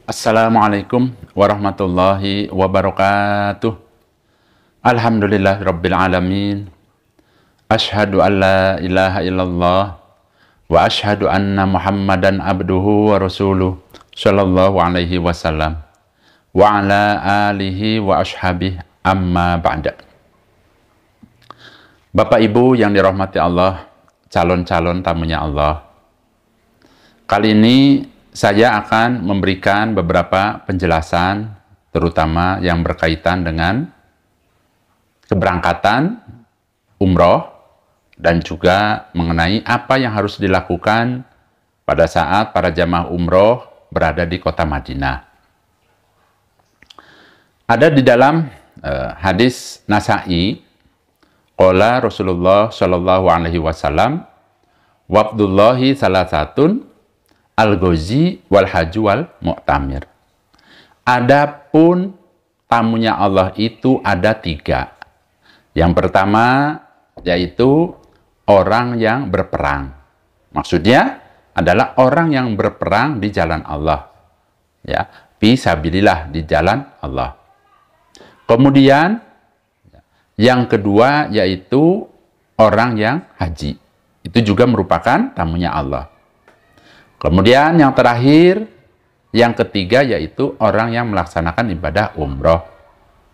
Assalamualaikum warahmatullahi wabarakatuh. Alhamdulillah rabbil alamin. Ashhadu an la ilaha illallah wa ashhadu anna Muhammadan abduhu wa rasuluh sallallahu alaihi wasallam wa ala alihi wa ashabihi amma ba'da. Bapak Ibu yang dirahmati Allah, calon-calon tamunya Allah. Kali ini saya akan memberikan beberapa penjelasan, terutama yang berkaitan dengan keberangkatan umroh dan juga mengenai apa yang harus dilakukan pada saat para jamaah umroh berada di kota Madinah. Ada di dalam hadis Nasa'i, qala Rasulullah Shallallahu Alaihi Wasallam, wabdullahi salasatun al-ghazi wal haju wal mu'tamir. Adapun tamunya Allah itu ada 3. Yang pertama yaitu orang yang berperang. Maksudnya adalah orang yang berperang di jalan Allah. Ya, fisabilillah, di jalan Allah. Kemudian yang kedua yaitu orang yang haji. Itu juga merupakan tamunya Allah. Kemudian yang terakhir, yang ketiga yaitu orang yang melaksanakan ibadah umroh.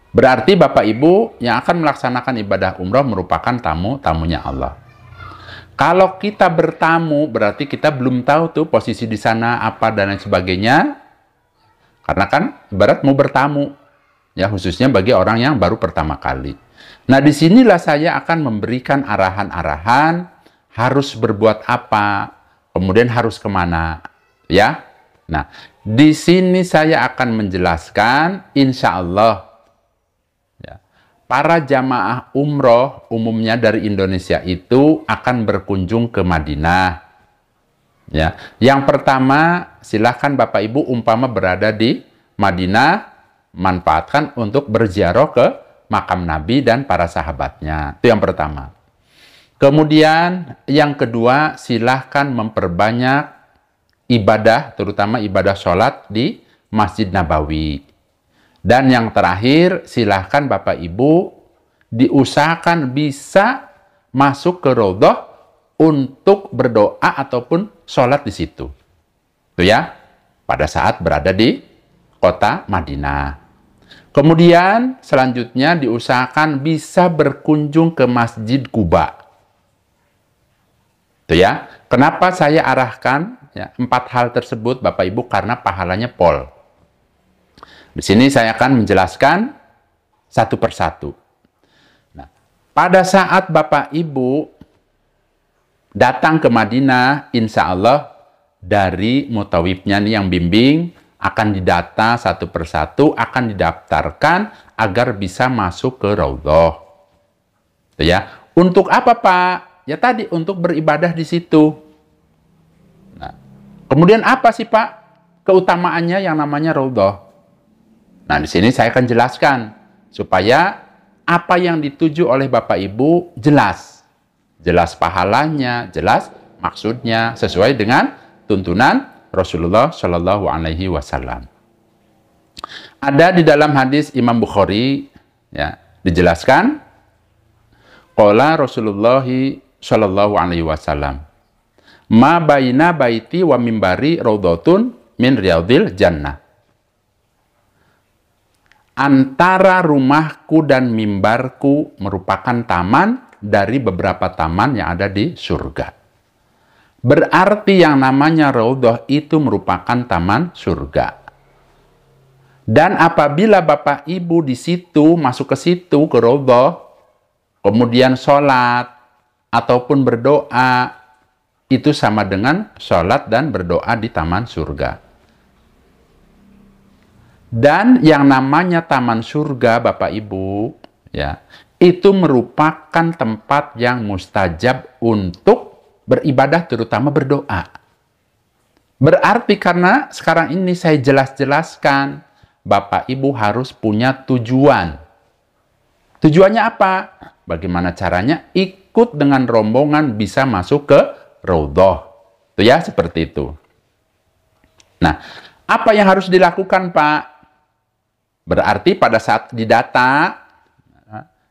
Berarti Bapak Ibu yang akan melaksanakan ibadah umroh merupakan tamu-tamunya Allah. Kalau kita bertamu berarti kita belum tahu tuh posisi di sana apa dan lain sebagainya. Karena kan ibarat mau bertamu, ya khususnya bagi orang yang baru pertama kali. Nah, disinilah saya akan memberikan arahan-arahan harus berbuat apa, kemudian harus kemana, ya. Nah, di sini saya akan menjelaskan, insya Allah, ya, para jamaah umroh umumnya dari Indonesia itu akan berkunjung ke Madinah. Ya, yang pertama, silahkan Bapak Ibu umpama berada di Madinah, manfaatkan untuk berziarah ke makam Nabi dan para sahabatnya. Itu yang pertama. Kemudian yang kedua, silahkan memperbanyak ibadah, terutama ibadah sholat di Masjid Nabawi. Dan yang terakhir, silahkan Bapak Ibu diusahakan bisa masuk ke Raudhah untuk berdoa ataupun sholat di situ. Itu ya, pada saat berada di kota Madinah. Kemudian selanjutnya diusahakan bisa berkunjung ke Masjid Quba. Itu ya. Kenapa saya arahkan ya, 4 hal tersebut Bapak Ibu? Karena pahalanya pol. Di sini saya akan menjelaskan satu persatu. Nah, pada saat Bapak Ibu datang ke Madinah, insya Allah dari mutawifnya nih yang bimbing akan didata satu persatu, akan didaftarkan agar bisa masuk ke Raudhah. Itu ya. Untuk apa, Pak? Ya tadi, untuk beribadah di situ. Nah, kemudian apa sih Pak keutamaannya yang namanya Raudhah? Nah, di sini saya akan jelaskan supaya apa yang dituju oleh Bapak Ibu jelas. Jelas pahalanya, jelas maksudnya sesuai dengan tuntunan Rasulullah Shallallahu Alaihi Wasallam. Ada di dalam hadis Imam Bukhari ya, dijelaskan qala Rasulullah Shallallahu Alaihi Wasallam, ma baina baiti wa mimbari raudhatun min riyadil jannah. Antara rumahku dan mimbarku merupakan taman dari beberapa taman yang ada di surga. Berarti yang namanya Raudhah itu merupakan taman surga. Dan apabila Bapak Ibu di situ masuk ke situ ke Raudhah, kemudian sholat ataupun berdoa, itu sama dengan sholat dan berdoa di taman surga. Dan yang namanya taman surga, Bapak Ibu, ya, itu merupakan tempat yang mustajab untuk beribadah, terutama berdoa. Berarti karena sekarang ini saya jelaskan, Bapak Ibu harus punya tujuan. Tujuannya apa? Bagaimana caranya? Ikut dengan rombongan bisa masuk ke Raudhah. Itu ya, seperti itu. Nah, Apa yang harus dilakukan, Pak? Berarti pada saat didata,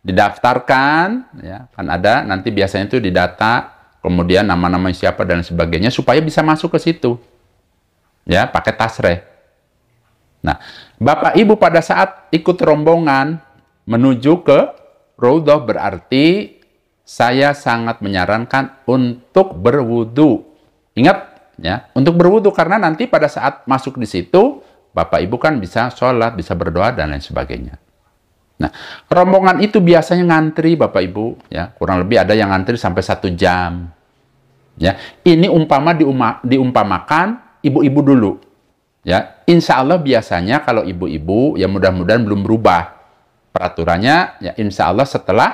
didaftarkan, ya, kan ada nanti biasanya itu didata, kemudian nama-nama siapa dan sebagainya, supaya bisa masuk ke situ. Ya, pakai tasreh. Nah, Bapak Ibu pada saat ikut rombongan menuju ke Raudhah, berarti saya sangat menyarankan untuk berwudu. Ingat, ya, untuk berwudu, karena nanti pada saat masuk di situ, Bapak Ibu kan bisa sholat, bisa berdoa, dan lain sebagainya. Nah, rombongan itu biasanya ngantri, Bapak Ibu, ya, kurang lebih ada yang ngantri sampai 1 jam. Ya, ini diumpamakan ibu-ibu dulu. Ya, insya Allah biasanya kalau ibu-ibu, ya mudah-mudahan belum berubah peraturannya, ya insya Allah setelah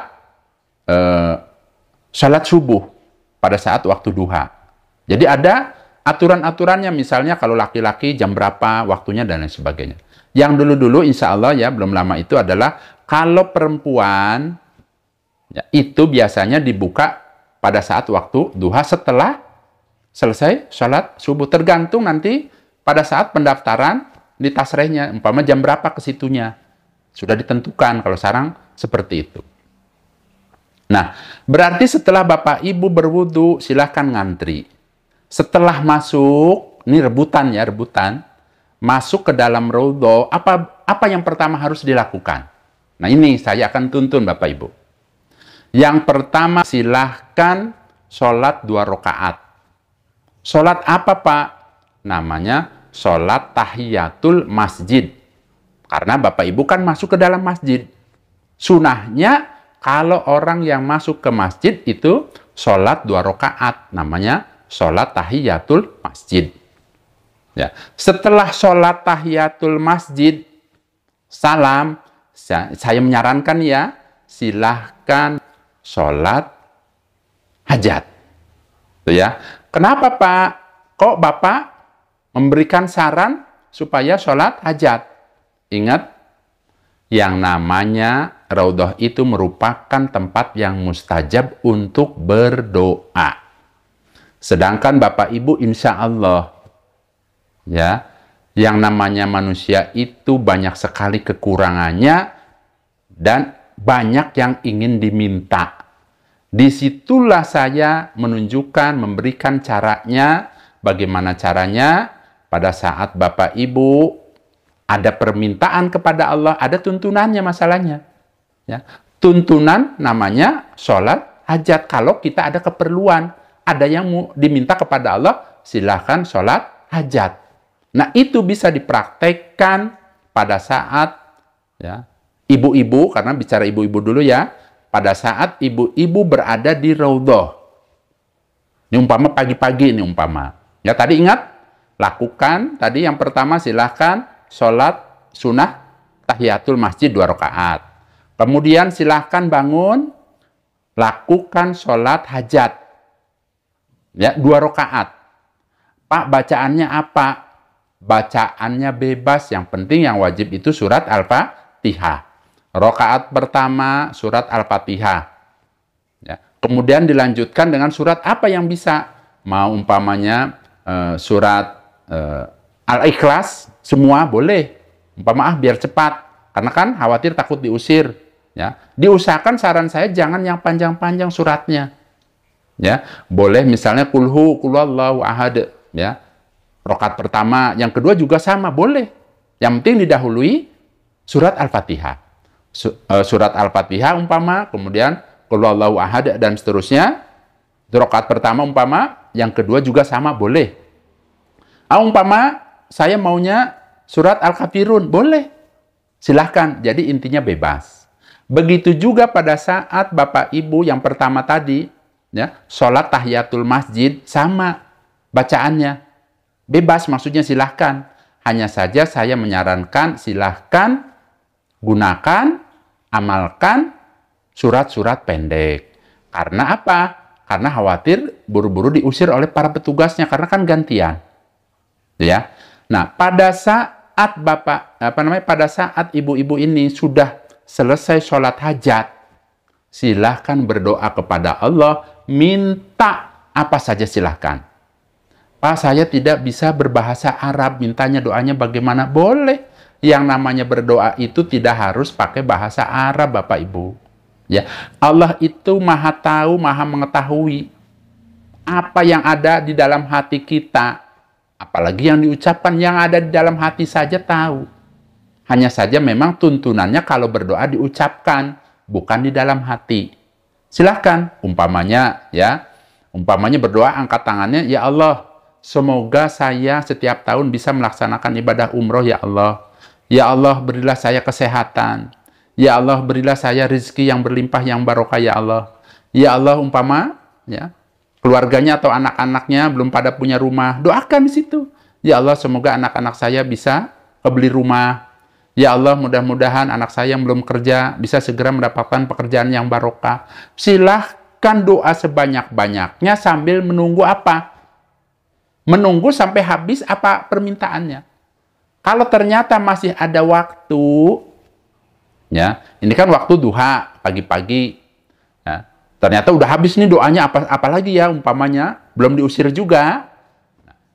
sholat subuh pada saat waktu duha. Jadi ada aturan-aturannya, misalnya kalau laki-laki jam berapa waktunya dan lain sebagainya. Yang dulu-dulu insya Allah ya belum lama itu adalah kalau perempuan ya, itu biasanya dibuka pada saat waktu duha setelah selesai sholat subuh. Tergantung nanti pada saat pendaftaran di tasrehnya, umpama jam berapa ke situnya. Sudah ditentukan kalau sekarang seperti itu. Nah, berarti setelah Bapak Ibu berwudu, silahkan ngantri. Setelah masuk, ini rebutan ya, rebutan. Masuk ke dalam Raudhah, apa yang pertama harus dilakukan? Nah, ini saya akan tuntun Bapak Ibu. Yang pertama, silahkan sholat 2 rakaat. Sholat apa, Pak? Namanya sholat tahiyatul masjid. Karena Bapak Ibu kan masuk ke dalam masjid. Sunahnya, kalau orang yang masuk ke masjid itu sholat 2 rakaat. Namanya sholat tahiyatul masjid. Ya. Setelah sholat tahiyatul masjid, salam, saya menyarankan ya, silahkan sholat hajat. Tuh ya. Kenapa Pak? Kok Bapak memberikan saran supaya sholat hajat? Ingat, yang namanya Raudhah itu merupakan tempat yang mustajab untuk berdoa. Sedangkan Bapak Ibu insya Allah, ya, yang namanya manusia itu banyak sekali kekurangannya dan banyak yang ingin diminta. Disitulah saya menunjukkan, memberikan caranya, bagaimana caranya pada saat Bapak Ibu ada permintaan kepada Allah, ada tuntunannya masalahnya. Ya. Tuntunan namanya sholat hajat. Kalau kita ada keperluan, ada yang mau diminta kepada Allah, silahkan sholat hajat. Nah, itu bisa dipraktekkan pada saat ya, ibu-ibu, karena bicara ibu-ibu dulu ya, pada saat ibu-ibu berada di Raudhah. Ini umpama pagi-pagi, ini umpama. Ya, tadi ingat, lakukan, tadi yang pertama silahkan sholat sunnah tahiyatul masjid 2 rakaat. Kemudian silahkan bangun, lakukan sholat hajat. Ya, 2 rakaat. Pak, bacaannya apa? Bacaannya bebas, yang penting yang wajib itu surat Al-Fatihah. Rakaat pertama surat Al-Fatihah. Ya. Kemudian dilanjutkan dengan surat apa yang bisa? Mau umpamanya surat Al-Ikhlas, semua boleh. Umpama biar cepat, karena kan khawatir takut diusir. Ya. Diusahakan saran saya jangan yang panjang-panjang suratnya. Ya, boleh misalnya kulhu, kulhuwallahu ahad, ya. Rakaat pertama, yang kedua juga sama, boleh. Yang penting didahului surat Al-Fatihah. Surat Al-Fatihah umpama, kemudian kulhuwallahu ahad dan seterusnya. Rakaat pertama umpama, yang kedua juga sama, boleh. Umpama saya maunya surat Al-Kafirun, boleh. Silahkan, jadi intinya bebas. Begitu juga pada saat Bapak Ibu yang pertama tadi, ya, sholat tahiyatul masjid, sama bacaannya. Bebas, maksudnya silahkan. Hanya saja saya menyarankan silahkan gunakan, amalkan surat-surat pendek. Karena apa? Karena khawatir buru-buru diusir oleh para petugasnya, karena kan gantian. Ya. Nah, pada saat pada saat ibu-ibu ini sudah selesai sholat hajat, silahkan berdoa kepada Allah, minta apa saja silahkan. Pak, saya tidak bisa berbahasa Arab, mintanya doanya bagaimana? Boleh. Yang namanya berdoa itu tidak harus pakai bahasa Arab, Bapak Ibu. Ya, Allah itu Maha tahu, Maha mengetahui apa yang ada di dalam hati kita. Apalagi yang diucapkan, yang ada di dalam hati saja tahu. Hanya saja memang tuntunannya kalau berdoa diucapkan, bukan di dalam hati. Silahkan, umpamanya berdoa angkat tangannya, ya Allah, semoga saya setiap tahun bisa melaksanakan ibadah umroh, ya Allah. Ya Allah, berilah saya kesehatan. Ya Allah, berilah saya rezeki yang berlimpah, yang barokah, ya Allah. Ya Allah, keluarganya atau anak-anaknya belum pada punya rumah, doakan di situ. Ya Allah, semoga anak-anak saya bisa kebeli rumah. Ya Allah, mudah-mudahan anak saya yang belum kerja bisa segera mendapatkan pekerjaan yang barokah. Silahkan doa sebanyak-banyaknya sambil menunggu apa? Menunggu sampai habis apa permintaannya. Kalau ternyata masih ada waktu, ya, ini kan waktu duha, pagi-pagi, ya, ternyata udah habis nih doanya, apalagi ya, umpamanya, belum diusir juga,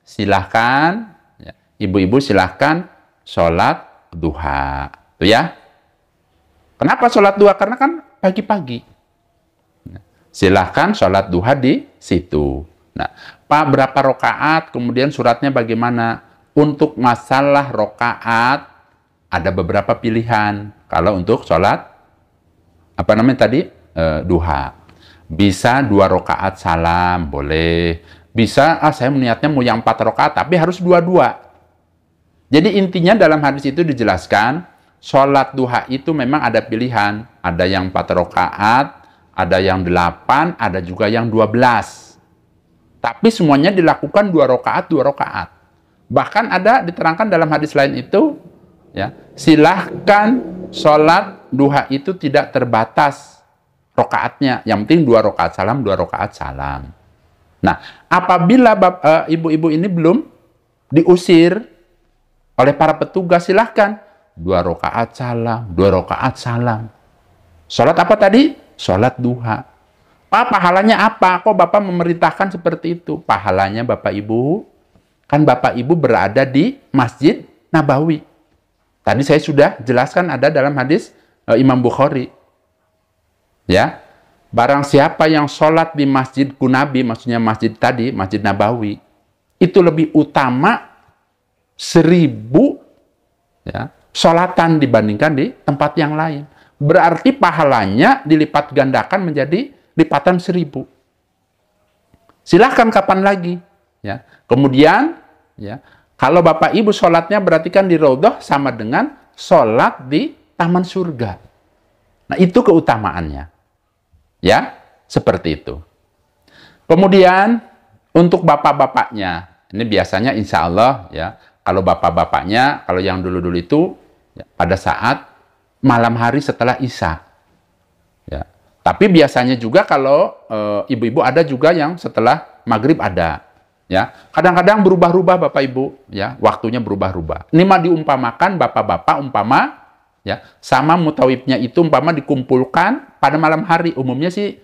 silahkan, ya, ibu-ibu silahkan sholat duha. Tuh ya. Kenapa sholat duha? Karena kan pagi-pagi. Silahkan sholat duha di situ. Nah, Pak, berapa rokaat, kemudian suratnya bagaimana? Untuk masalah rokaat, ada beberapa pilihan. Kalau untuk sholat, duha. Bisa 2 rokaat salam, boleh. Bisa, saya niatnya mau yang 4 rokaat, tapi harus 2-2. Jadi intinya dalam hadis itu dijelaskan, sholat duha itu memang ada pilihan. Ada yang 4 rokaat, ada yang 8, ada juga yang 12. Tapi semuanya dilakukan 2 rokaat, 2 rokaat. Bahkan ada diterangkan dalam hadis lain itu, ya, silahkan sholat duha itu tidak terbatas rokaatnya. Yang penting 2 rokaat salam, 2 rokaat salam. Nah, apabila ibu-ibu ini belum diusir oleh para petugas, silahkan 2 rokaat salam, 2 rokaat salam. Sholat apa tadi? Sholat duha. Pak, pahalanya apa? Kok Bapak memerintahkan seperti itu? Pahalanya Bapak Ibu, kan Bapak Ibu berada di Masjid Nabawi. Tadi saya sudah jelaskan ada dalam hadis Imam Bukhari. Ya, barang siapa yang sholat di Masjid Nabi, maksudnya masjid tadi, Masjid Nabawi, itu lebih utama 1000 ya, sholatan dibandingkan di tempat yang lain. Berarti pahalanya dilipat gandakan menjadi lipatan 1000. Silahkan kapan lagi. Ya. Kemudian, ya, kalau Bapak Ibu sholatnya berarti kan di Raudhah sama dengan sholat di taman surga. Nah, itu keutamaannya. Ya, seperti itu. Kemudian, untuk bapak-bapaknya, ini biasanya insya Allah, ya, kalau bapak-bapaknya, kalau yang dulu-dulu itu, ya, pada saat malam hari setelah Isya. Ya. Tapi biasanya juga kalau ibu-ibu ada juga yang setelah maghrib ada. Ya, kadang-kadang berubah-ubah Bapak Ibu, ya, waktunya berubah-ubah. Ini mah diumpamakan bapak-bapak ya, sama mutawibnya itu dikumpulkan pada malam hari. Umumnya sih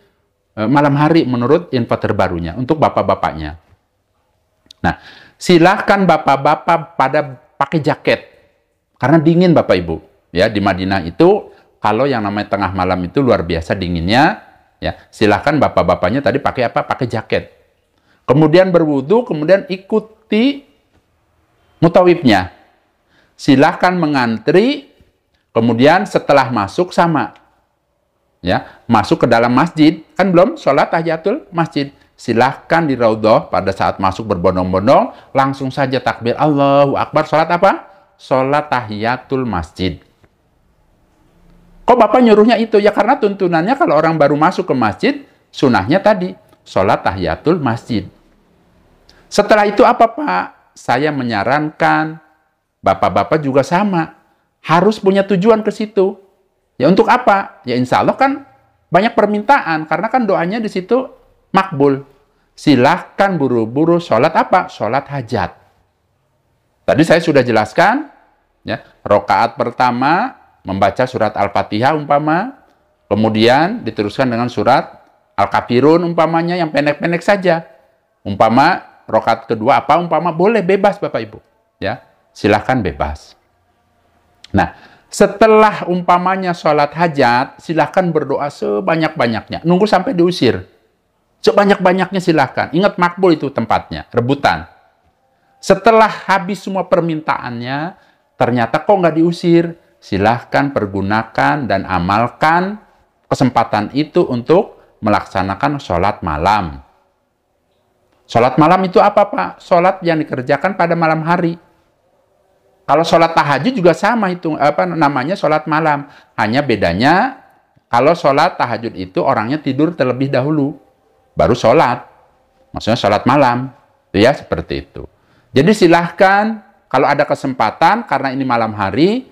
malam hari menurut info terbarunya untuk bapak-bapaknya. Nah, silahkan bapak-bapak pada pakai jaket karena dingin Bapak Ibu. Ya, di Madinah itu kalau yang namanya tengah malam itu luar biasa dinginnya. Ya, silahkan bapak-bapaknya tadi pakai apa? Pakai jaket. Kemudian berwudu, kemudian ikuti mutawibnya. Silahkan mengantri, kemudian setelah masuk sama. Ya, masuk ke dalam masjid, kan belum sholat tahiyatul masjid. Silahkan di Raudhah pada saat masuk berbondong-bondong, langsung saja takbir Allahu Akbar. Sholat apa? Sholat tahiyatul masjid. Kok Bapak nyuruhnya itu? Ya karena tuntunannya kalau orang baru masuk ke masjid, sunahnya tadi, sholat tahiyatul masjid. Setelah itu apa Pak? Saya menyarankan, bapak-bapak juga sama. Harus punya tujuan ke situ. Ya untuk apa? Ya insya Allah kan banyak permintaan, karena kan doanya di situ makbul. Silahkan buru-buru sholat apa? Sholat hajat. Tadi saya sudah jelaskan, ya, rokaat pertama membaca surat Al-Fatihah umpama, kemudian diteruskan dengan surat Al-Kafirun umpamanya yang pendek-pendek saja. Umpama rakaat kedua apa umpama boleh bebas Bapak Ibu. Ya, silahkan bebas. Nah, setelah umpamanya sholat hajat, silahkan berdoa sebanyak-banyaknya. Nunggu sampai diusir. Sebanyak-banyaknya silahkan. Ingat makbul itu tempatnya, rebutan. Setelah habis semua permintaannya, ternyata kok nggak diusir, silahkan pergunakan dan amalkan kesempatan itu untuk melaksanakan sholat malam. Sholat malam itu apa Pak? Sholat yang dikerjakan pada malam hari. Kalau sholat tahajud juga sama itu, namanya sholat malam. Hanya bedanya, kalau sholat tahajud itu orangnya tidur terlebih dahulu, baru sholat. Maksudnya sholat malam. Ya, seperti itu. Jadi silahkan, kalau ada kesempatan, karena ini malam hari,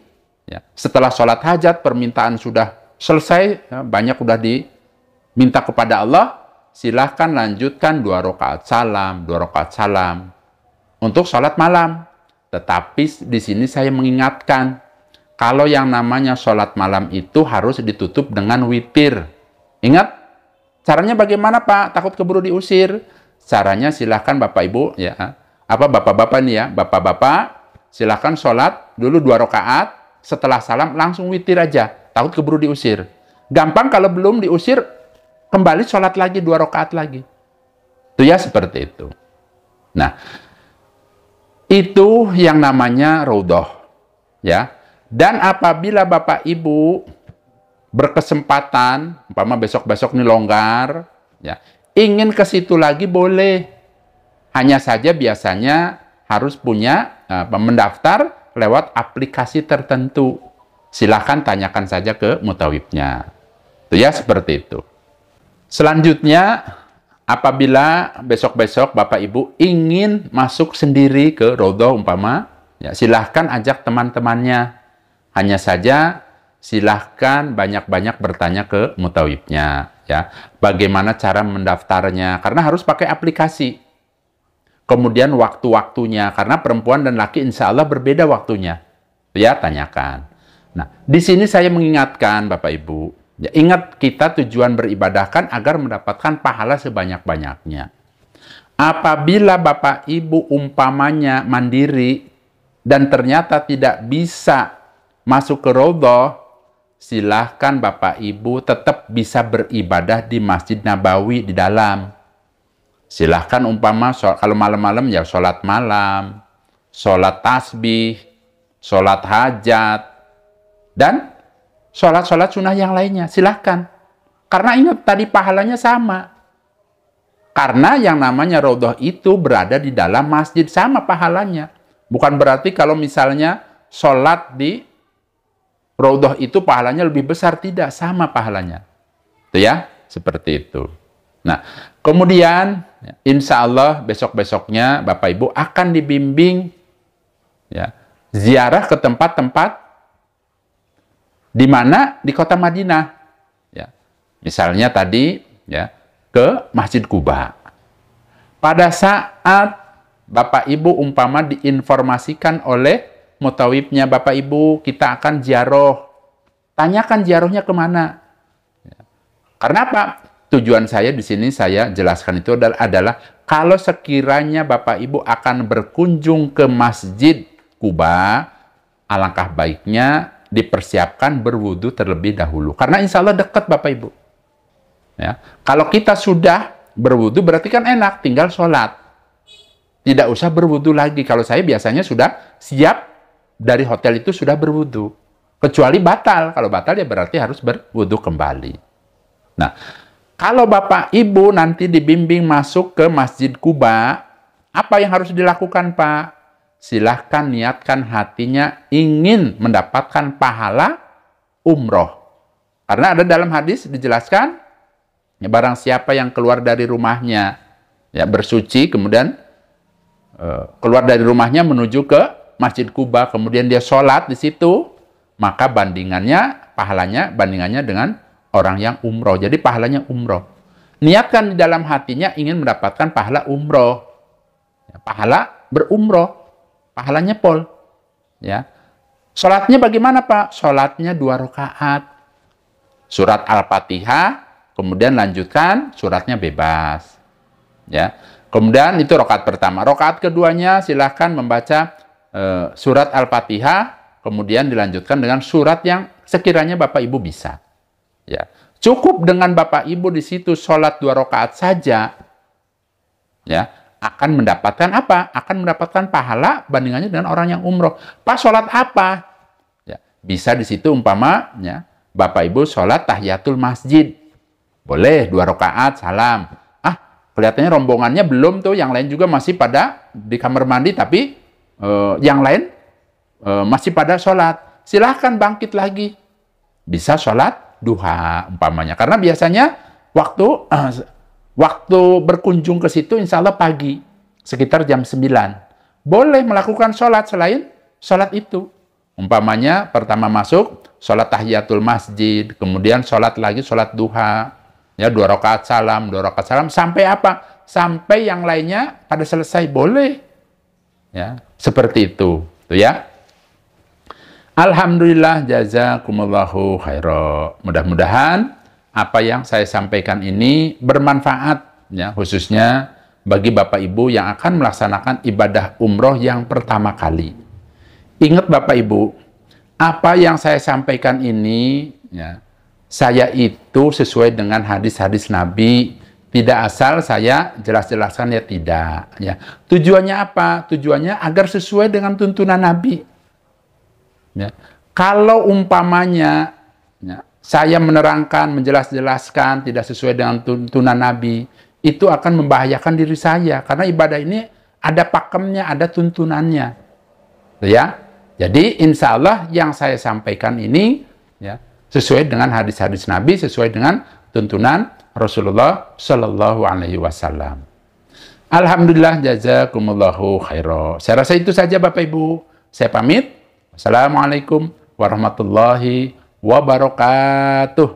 ya, setelah sholat hajat, permintaan sudah selesai, ya, banyak sudah diminta kepada Allah, silahkan lanjutkan 2 rakaat salam, 2 rakaat salam, untuk sholat malam. Tetapi di sini saya mengingatkan, kalau yang namanya sholat malam itu harus ditutup dengan witir. Ingat, caranya bagaimana Pak? Takut keburu diusir. Caranya silahkan Bapak Ibu, ya, Bapak-Bapak nih ya, Bapak-Bapak silahkan sholat dulu 2 rakaat, setelah salam langsung witir aja. Takut keburu diusir. Gampang kalau belum diusir, kembali sholat lagi 2 rakaat lagi. Itu ya seperti itu. Nah, itu yang namanya raudhah, ya. Dan apabila Bapak Ibu berkesempatan, umpama besok-besok ini longgar, ya, ingin ke situ lagi boleh. Hanya saja biasanya harus punya mendaftar lewat aplikasi tertentu. Silahkan tanyakan saja ke mutawibnya. Itu ya seperti itu. Selanjutnya, apabila besok-besok Bapak Ibu ingin masuk sendiri ke raudhah umpama, ya, silahkan ajak teman-temannya. Hanya saja silahkan banyak-banyak bertanya ke mutawibnya. Ya, bagaimana cara mendaftarnya? Karena harus pakai aplikasi. Kemudian waktu-waktunya, karena perempuan dan laki insya Allah berbeda waktunya. Ya, tanyakan. Nah, di sini saya mengingatkan Bapak Ibu, ya, ingat kita tujuan beribadahkan agar mendapatkan pahala sebanyak-banyaknya. Apabila Bapak Ibu umpamanya mandiri dan ternyata tidak bisa masuk ke raudhah, silahkan Bapak Ibu tetap bisa beribadah di Masjid Nabawi di dalam. Silahkan umpama kalau malam-malam ya sholat malam, sholat tasbih, sholat hajat, dan sholat-sholat sunnah yang lainnya. Silahkan. Karena ingat tadi pahalanya sama. Karena yang namanya raudhah itu berada di dalam masjid, sama pahalanya. Bukan berarti kalau misalnya sholat di raudhah itu pahalanya lebih besar. Tidak, sama pahalanya. Itu ya, seperti itu. Nah, kemudian insya Allah besok-besoknya Bapak Ibu akan dibimbing, ya, ziarah ke tempat-tempat di mana di kota Madinah. Ya. Misalnya tadi ya ke Masjid Quba. Pada saat Bapak Ibu umpama diinformasikan oleh mutawibnya, Bapak Ibu kita akan ziarah. Tanyakan ziarahnya kemana. Ya. Karena apa? Tujuan saya di sini saya jelaskan itu adalah kalau sekiranya Bapak Ibu akan berkunjung ke Masjid Quba, alangkah baiknya dipersiapkan berwudu terlebih dahulu. Karena insya Allah dekat Bapak Ibu. Ya. Kalau kita sudah berwudu berarti kan enak, tinggal sholat. Tidak usah berwudu lagi. Kalau saya biasanya sudah siap dari hotel itu sudah berwudu. Kecuali batal. Kalau batal ya berarti harus berwudu kembali. Nah, kalau Bapak Ibu nanti dibimbing masuk ke Masjid Quba, apa yang harus dilakukan Pak? Silahkan niatkan hatinya ingin mendapatkan pahala umroh. Karena ada dalam hadis dijelaskan, ya, barang siapa yang keluar dari rumahnya, ya, bersuci, kemudian keluar dari rumahnya menuju ke Masjid Quba, kemudian dia sholat di situ, maka pahalanya bandingannya dengan orang yang umroh. Jadi pahalanya umroh. Niatkan di dalam hatinya ingin mendapatkan pahala umroh. Ya, pahala berumroh. Pahalanya pol. Ya. Sholatnya bagaimana Pak? Sholatnya 2 rakaat. Surat Al-Fatihah, kemudian lanjutkan suratnya bebas. Ya. Kemudian itu rakaat pertama. Rakaat keduanya silahkan membaca surat Al-Fatihah, kemudian dilanjutkan dengan surat yang sekiranya Bapak Ibu bisa. Ya, cukup dengan Bapak Ibu di situ sholat 2 rakaat saja, ya, akan mendapatkan apa? Akan mendapatkan pahala bandingannya dengan orang yang umroh. Pas sholat apa? Ya, bisa di situ umpamanya Bapak Ibu sholat tahiyatul masjid, boleh 2 rakaat salam. Kelihatannya rombongannya belum tuh, yang lain juga masih pada di kamar mandi, tapi yang lain masih pada sholat. Silahkan bangkit lagi. Bisa sholat duha umpamanya. Karena biasanya waktu berkunjung ke situ insya Allah pagi, sekitar jam 9. Boleh melakukan sholat selain sholat itu. Umpamanya pertama masuk, sholat tahiyatul masjid, kemudian sholat lagi, sholat duha. Ya, 2 rakaat salam, 2 rakaat salam, sampai apa? Sampai yang lainnya pada selesai, boleh. Ya, seperti itu. Tuh ya. Alhamdulillah, jazakumullahu khairan. Mudah-mudahan apa yang saya sampaikan ini bermanfaat, ya, khususnya bagi Bapak Ibu yang akan melaksanakan ibadah umroh yang pertama kali. Ingat Bapak Ibu, apa yang saya sampaikan ini, ya, saya itu sesuai dengan hadis-hadis Nabi, tidak asal saya jelas-jelaskan, ya tidak. Ya. Tujuannya apa? Tujuannya agar sesuai dengan tuntunan Nabi. Ya. Kalau umpamanya ya, saya menerangkan, menjelas-jelaskan tidak sesuai dengan tuntunan Nabi, itu akan membahayakan diri saya. Karena ibadah ini ada pakemnya, ada tuntunannya. Ya. Jadi insya Allah yang saya sampaikan ini, ya, sesuai dengan hadis-hadis Nabi, sesuai dengan tuntunan Rasulullah Shallallahu Alaihi Wasallam. Alhamdulillah, jazakumullahu khairan. Saya rasa itu saja Bapak Ibu. Saya pamit. Assalamualaikum warahmatullahi wabarakatuh.